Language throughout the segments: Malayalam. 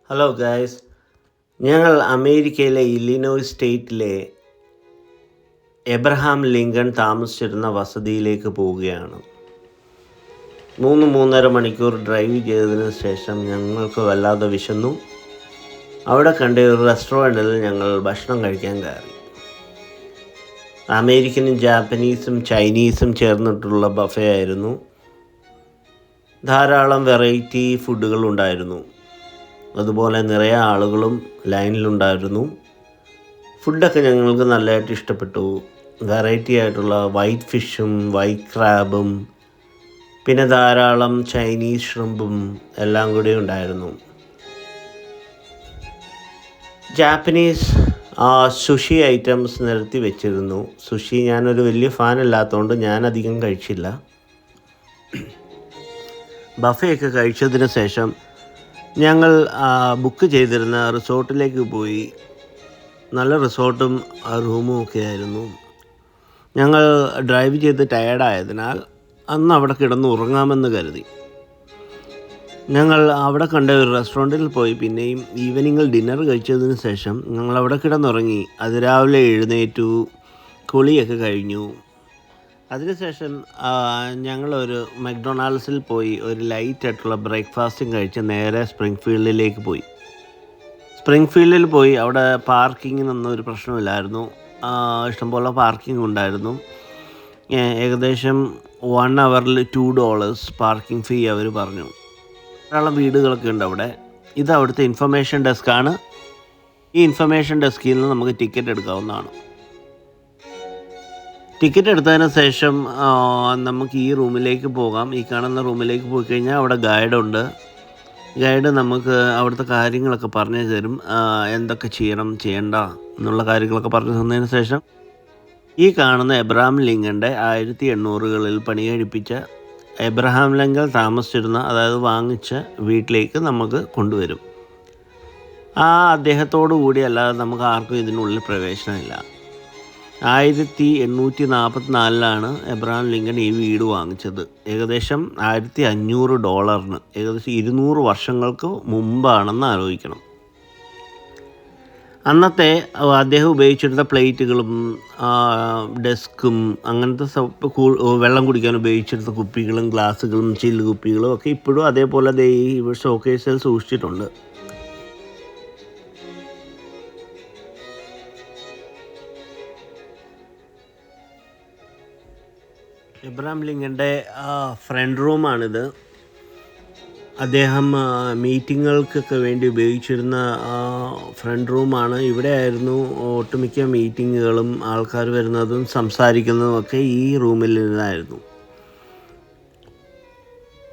ഹലോ ഗായ്സ്, ഞങ്ങൾ അമേരിക്കയിലെ ഇല്ലിനോയ്സ് സ്റ്റേറ്റിലെ എബ്രഹാം ലിങ്കൺ താമസിച്ചിരുന്ന വസതിയിലേക്ക് പോവുകയാണ്. 3-3.5 മണിക്കൂർ ഡ്രൈവ് ചെയ്തതിന് ശേഷം ഞങ്ങൾക്ക് വല്ലാതെ വിശന്നു. അവിടെ കണ്ട ഒരു റെസ്റ്റോറൻറ്റിൽ ഞങ്ങൾ ഭക്ഷണം കഴിക്കാൻ കയറി. അമേരിക്കനും ജാപ്പനീസും ചൈനീസും ചേർന്നിട്ടുള്ള ബഫേ ആയിരുന്നു. ധാരാളം വെറൈറ്റി ഫുഡുകൾ ഉണ്ടായിരുന്നു. അതുപോലെ നിറയെ ആളുകളും ലൈനിലുണ്ടായിരുന്നു. ഫുഡൊക്കെ ഞങ്ങൾക്ക് നല്ലതായിട്ട് ഇഷ്ടപ്പെട്ടു. വെറൈറ്റി ആയിട്ടുള്ള വൈറ്റ് ഫിഷും വൈറ്റ് ക്രാബും പിന്നെ ധാരാളം ചൈനീസ് ഷ്രിമ്പും എല്ലാം കൂടി ഉണ്ടായിരുന്നു. ജാപ്പനീസ് സുഷി ഐറ്റംസ് നിരത്തി വെച്ചിരുന്നു. സുഷി ഞാനൊരു വലിയ ഫാൻ അല്ലാത്തതുകൊണ്ട് ഞാനധികം കഴിച്ചില്ല. ബഫയൊക്കെ കഴിച്ചതിന് ശേഷം ഞങ്ങൾ ബുക്ക് ചെയ്തിരുന്ന റിസോർട്ടിലേക്ക് പോയി. നല്ല റിസോർട്ടും റൂമും ഒക്കെ ആയിരുന്നു. ഞങ്ങൾ ഡ്രൈവ് ചെയ്ത് ടയേർഡായതിനാൽ അന്ന് അവിടെ കിടന്ന് ഉറങ്ങാമെന്ന് കരുതി. ഞങ്ങൾ അവിടെ കണ്ട ഒരു റെസ്റ്റോറൻറ്റിൽ പോയി പിന്നെയും ഈവനിങ്ങിൽ ഡിന്നർ കഴിച്ചതിന് ശേഷം ഞങ്ങൾ അവിടെ കിടന്നുറങ്ങി. അതിരാവിലെ എഴുന്നേറ്റു, കുളിയൊക്കെ കഴിഞ്ഞു. അതിനുശേഷം ഞങ്ങളൊരു മക്ഡൊണാൾഡ്സിൽ പോയി ഒരു ലൈറ്റായിട്ടുള്ള ബ്രേക്ക്ഫാസ്റ്റും കഴിച്ച് നേരെ സ്പ്രിംഗ്ഫീൽഡിലേക്ക് പോയി. സ്പ്രിംഗ്ഫീൽഡിൽ പോയി അവിടെ പാർക്കിങ്ങിനൊന്നും ഒരു പ്രശ്നമില്ലായിരുന്നു. ഇഷ്ടംപോലെ പാർക്കിംഗ് ഉണ്ടായിരുന്നു. ഏകദേശം 1 ഹവറിൽ $2 പാർക്കിംഗ് ഫീ അവർ പറഞ്ഞു. ധാരാളം വീടുകളൊക്കെ ഉണ്ട് അവിടെ. ഇത് അവിടുത്തെ ഇൻഫർമേഷൻ ഡെസ്ക്കാണ്. ഈ ഇൻഫർമേഷൻ ഡെസ്കിൽ നിന്ന് നമുക്ക് ടിക്കറ്റ് എടുക്കാവുന്നതാണ്. ടിക്കറ്റ് എടുത്തതിന് ശേഷം നമുക്ക് ഈ റൂമിലേക്ക് പോകാം. ഈ കാണുന്ന റൂമിലേക്ക് പോയി കഴിഞ്ഞാൽ അവിടെ ഗൈഡുണ്ട്. ഗൈഡ് നമുക്ക് അവിടുത്തെ കാര്യങ്ങളൊക്കെ പറഞ്ഞു തരും. എന്തൊക്കെ ചെയ്യണം ചെയ്യണ്ട എന്നുള്ള കാര്യങ്ങളൊക്കെ പറഞ്ഞു തന്നതിന് ശേഷം ഈ കാണുന്ന എബ്രഹാം ലിങ്കൻ്റെ 1800കളിൽ പണി കഴിപ്പിച്ച എബ്രഹാം ലിങ്കൺ താമസിച്ചിരുന്ന, അതായത് വാങ്ങിച്ച വീട്ടിലേക്ക് നമുക്ക് കൊണ്ടുവരും. അദ്ദേഹത്തോടു കൂടി അല്ലാതെ നമുക്ക് ആർക്കും ഇതിനുള്ളിൽ പ്രവേശനമില്ല. 1844 എബ്രഹാം ലിങ്കൺ ഈ വീട് വാങ്ങിച്ചത്. ഏകദേശം $1500, ഏകദേശം 200 വർഷങ്ങൾക്ക് മുമ്പാണെന്ന് ആലോചിക്കണം. അന്നത്തെ അദ്ദേഹം ഉപയോഗിച്ചിരുന്ന പ്ലേറ്റുകളും ഡെസ്കും അങ്ങനത്തെ വെള്ളം കുടിക്കാൻ ഉപയോഗിച്ചിരുന്ന കുപ്പികളും ഗ്ലാസ്സുകളും ചില്ല് കുപ്പികളും ഒക്കെ ഇപ്പോഴും അതേപോലെ ഈ ഷോക്കേസിൽ സൂക്ഷിച്ചിട്ടുണ്ട്. എബ്രഹാം ലിങ്കൻ്റെ ഫ്രണ്ട് റൂമാണിത്. അദ്ദേഹം മീറ്റിങ്ങുകൾക്കൊക്കെ വേണ്ടി ഉപയോഗിച്ചിരുന്ന ഫ്രണ്ട് റൂമാണ്. ഇവിടെ ആയിരുന്നു ഒട്ടുമിക്ക മീറ്റിങ്ങുകളും ആൾക്കാർ വരുന്നതും സംസാരിക്കുന്നതും ഒക്കെ ഈ റൂമിൽ നിന്നായിരുന്നു.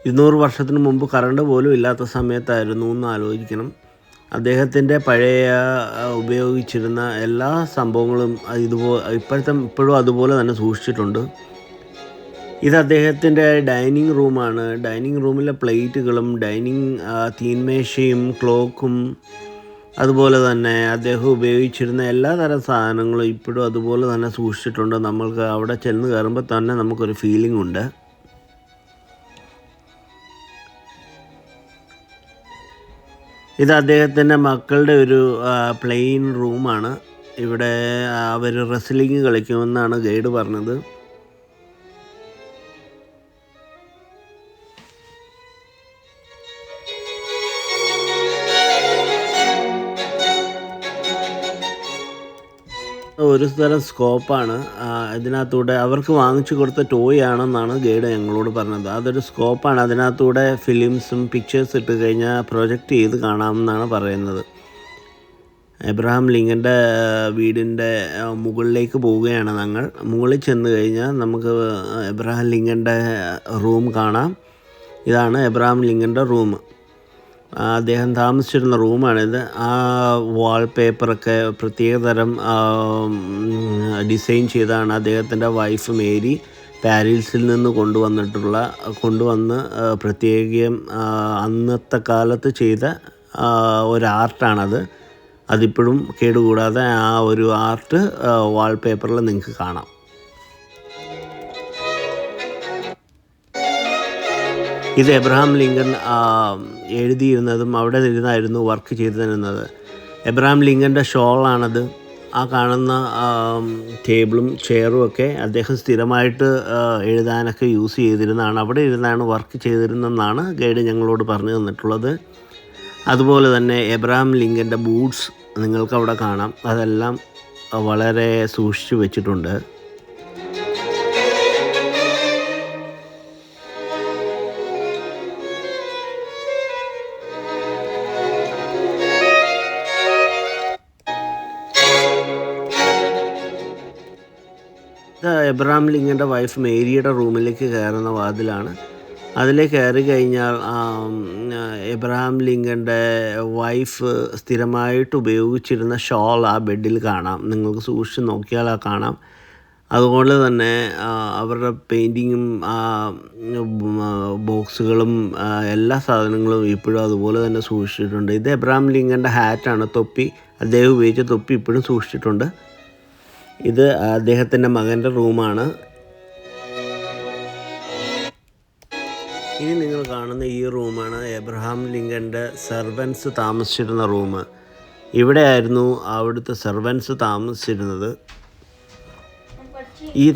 200 വർഷത്തിന് മുമ്പ് കറണ്ട് പോലും ഇല്ലാത്ത സമയത്തായിരുന്നു എന്ന് ആലോചിക്കണം. അദ്ദേഹത്തിൻ്റെ പഴയ ഉപയോഗിച്ചിരുന്ന എല്ലാ സംഭവങ്ങളും ഇപ്പോഴും അതുപോലെ തന്നെ സൂക്ഷിച്ചിട്ടുണ്ട്. ഇത് അദ്ദേഹത്തിൻ്റെ ഡൈനിങ് റൂമാണ്. ഡൈനിങ് റൂമിലെ പ്ലേറ്റുകളും തീൻമേശയും ക്ലോക്കും അതുപോലെ തന്നെ അദ്ദേഹം ഉപയോഗിച്ചിരുന്ന എല്ലാ തരം സാധനങ്ങളും ഇപ്പോഴും അതുപോലെ തന്നെ സൂക്ഷിച്ചിട്ടുണ്ട്. നമ്മൾക്ക് അവിടെ ചെന്ന് കയറുമ്പോൾ തന്നെ നമുക്കൊരു ഫീലിംഗ് ഉണ്ട്. ഇത് അദ്ദേഹത്തിൻ്റെ മക്കളുടെ ഒരു പ്ലെയിൻ റൂമാണ്. ഇവിടെ അവർ റെസ്ലിംഗ് കളിക്കുമെന്നാണ് ഗൈഡ് പറഞ്ഞത്. ഒരു തരം സ്കോപ്പാണ്. ഇതിനകത്തൂടെ അവർക്ക് വാങ്ങിച്ചു കൊടുത്ത ടോയ് ആണെന്നാണ് ഗൈഡ് ഞങ്ങളോട് പറഞ്ഞത്. അതൊരു സ്കോപ്പാണ്. അതിനകത്തൂടെ ഫിലിംസും പിക്ചേഴ്സ് ഇട്ട് കഴിഞ്ഞാൽ പ്രൊജക്റ്റ് ചെയ്ത് കാണാമെന്നാണ് പറയുന്നത്. എബ്രഹാം ലിങ്കൻ്റെ വീടിൻ്റെ മുകളിലേക്ക് പോവുകയാണ് ഞങ്ങൾ. മുകളിൽ ചെന്ന് കഴിഞ്ഞാൽ നമുക്ക് എബ്രഹാം ലിങ്കൻ്റെ റൂം കാണാം. ഇതാണ് എബ്രഹാം ലിങ്കൻ്റെ റൂം. അദ്ദേഹം താമസിച്ചിരുന്ന റൂമാണിത്. വാൾപേപ്പറൊക്കെ പ്രത്യേകതരം ഡിസൈൻ ചെയ്താണ് അദ്ദേഹത്തിൻ്റെ വൈഫ് മേരി പാരീസിൽ നിന്ന് കൊണ്ടുവന്ന് പ്രത്യേകം അന്നത്തെ കാലത്ത് ചെയ്ത ഒരു ആർട്ടാണത്. അതിപ്പോഴും കേടുകൂടാതെ ആ ഒരു ആർട്ട് വാൾപേപ്പറിൽ നിങ്ങൾക്ക് കാണാം. ഇത് എബ്രഹാം ലിങ്കൺ എഴുതിയിരുന്നതും അവിടെ ഇരുന്നായിരുന്നു വർക്ക് ചെയ്തിരുന്നത്. എബ്രഹാം ലിങ്കൻ്റെ ഷോളാണത്. ആ കാണുന്ന ടേബിളും ചെയറും ഒക്കെ അദ്ദേഹം സ്ഥിരമായിട്ട് എഴുതാനൊക്കെ യൂസ് ചെയ്തിരുന്നതാണ്. അവിടെ ഇരുന്നാണ് വർക്ക് ചെയ്തിരുന്നതെന്നാണ് ഗൈഡ് ഞങ്ങളോട് പറഞ്ഞു തന്നിട്ടുള്ളത്. അതുപോലെ തന്നെ എബ്രഹാം ലിങ്കൻ്റെ ബൂട്ട്സ് നിങ്ങൾക്കവിടെ കാണാം. അതെല്ലാം വളരെ സൂക്ഷിച്ചു വെച്ചിട്ടുണ്ട്. എബ്രഹാം ലിങ്കൻ്റെ വൈഫ് മേരിയുടെ റൂമിലേക്ക് കയറുന്ന വാതിലാണ്. അതിലേക്ക് കയറി കഴിഞ്ഞാൽ എബ്രഹാം ലിങ്കൻ്റെ വൈഫ് സ്ഥിരമായിട്ട് ഉപയോഗിച്ചിരുന്ന ഷോൾ ആ ബെഡിൽ കാണാം. നിങ്ങൾക്ക് സൂക്ഷിച്ച് നോക്കിയാൽ കാണാം. അതുപോലെ തന്നെ അവരുടെ പെയിൻറ്റിങ്ങും ബോക്സുകളും എല്ലാ സാധനങ്ങളും ഇപ്പോഴും അതുപോലെ തന്നെ സൂക്ഷിച്ചിട്ടുണ്ട്. ഇത് എബ്രഹാം ലിങ്കൻ്റെ ഹാറ്റാണ്, തൊപ്പി. അദ്ദേഹം ഉപയോഗിച്ച തൊപ്പി ഇപ്പോഴും സൂക്ഷിച്ചിട്ടുണ്ട്. ഇത് അദ്ദേഹത്തിൻ്റെ മകൻ്റെ റൂമാണ്. ഇനി നിങ്ങൾ കാണുന്ന ഈ റൂമാണ് എബ്രഹാം ലിങ്കൻ്റെ സെർവൻസ് താമസിച്ചിരുന്ന റൂം. ഇവിടെ ആയിരുന്നു അവിടുത്തെ സെർവൻസ് താമസിച്ചിരുന്നത്. ഈ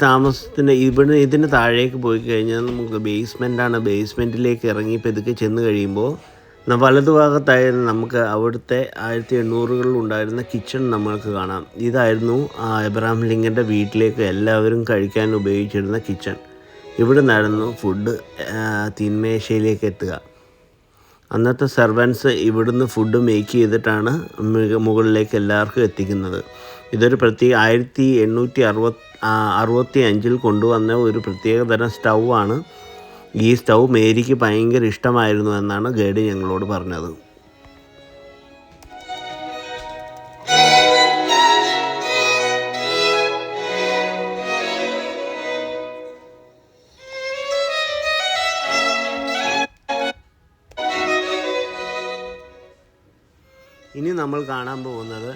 ഇതിന് താഴേക്ക് പോയി കഴിഞ്ഞാൽ നമുക്ക് ബേസ്മെൻറ്റാണ്. ബേസ്മെൻറ്റിലേക്ക് ഇറങ്ങി പെതുക്കെ ചെന്ന് കഴിയുമ്പോൾ വലതുഭാഗത്തായിരുന്നു നമുക്ക് അവിടുത്തെ 1800-കളിൽ ഉണ്ടായിരുന്ന കിച്ചൺ നമ്മൾക്ക് കാണാം. ഇതായിരുന്നു എബ്രഹാം ലിങ്കൻ്റെ വീട്ടിലേക്ക് എല്ലാവരും കഴിക്കാൻ ഉപയോഗിച്ചിരുന്ന കിച്ചൺ. ഇവിടെ നിന്നായിരുന്നു ഫുഡ് തീന്മേശയിലേക്ക് എത്തുക. അന്നത്തെ സെർവൻസ് ഇവിടുന്ന് ഫുഡ് മേക്ക് ചെയ്തിട്ടാണ് മുകളിലേക്ക് എല്ലാവർക്കും എത്തിക്കുന്നത്. ഇതൊരു പ്രത്യേക 1865 കൊണ്ടുവന്ന ഒരു പ്രത്യേക തരം സ്റ്റൗ ആണ്. ഈ സ്റ്റൗ മേരിക്ക് ഭയങ്കര ഇഷ്ടമായിരുന്നു എന്നാണ് ഗൈഡ് ഞങ്ങളോട് പറഞ്ഞത്. ഇനി നമ്മൾ കാണാൻ പോകുന്നത്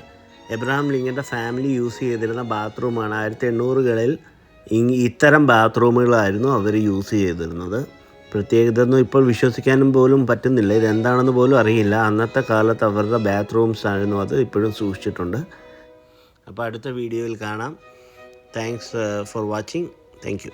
എബ്രഹാം ലിങ്കൻ്റെ ഫാമിലി യൂസ് ചെയ്തിരുന്ന ബാത്റൂമാണ്. 1800-കളിൽ ഇത്തരം ബാത്റൂമുകളായിരുന്നു അവർ യൂസ് ചെയ്തിരുന്നത്. പ്രത്യേകതയൊന്നും ഇപ്പോൾ വിശ്വസിക്കാനും പോലും പറ്റുന്നില്ല. ഇതെന്താണെന്ന് പോലും അറിയില്ല. അന്നത്തെ കാലത്ത് അവരുടെ ബാത്റൂംസ് ആയിരുന്നു അത്. ഇപ്പോഴും സൂക്ഷിച്ചിട്ടുണ്ട്. അപ്പോൾ അടുത്ത വീഡിയോയിൽ കാണാം. Thanks for watching. Thank you.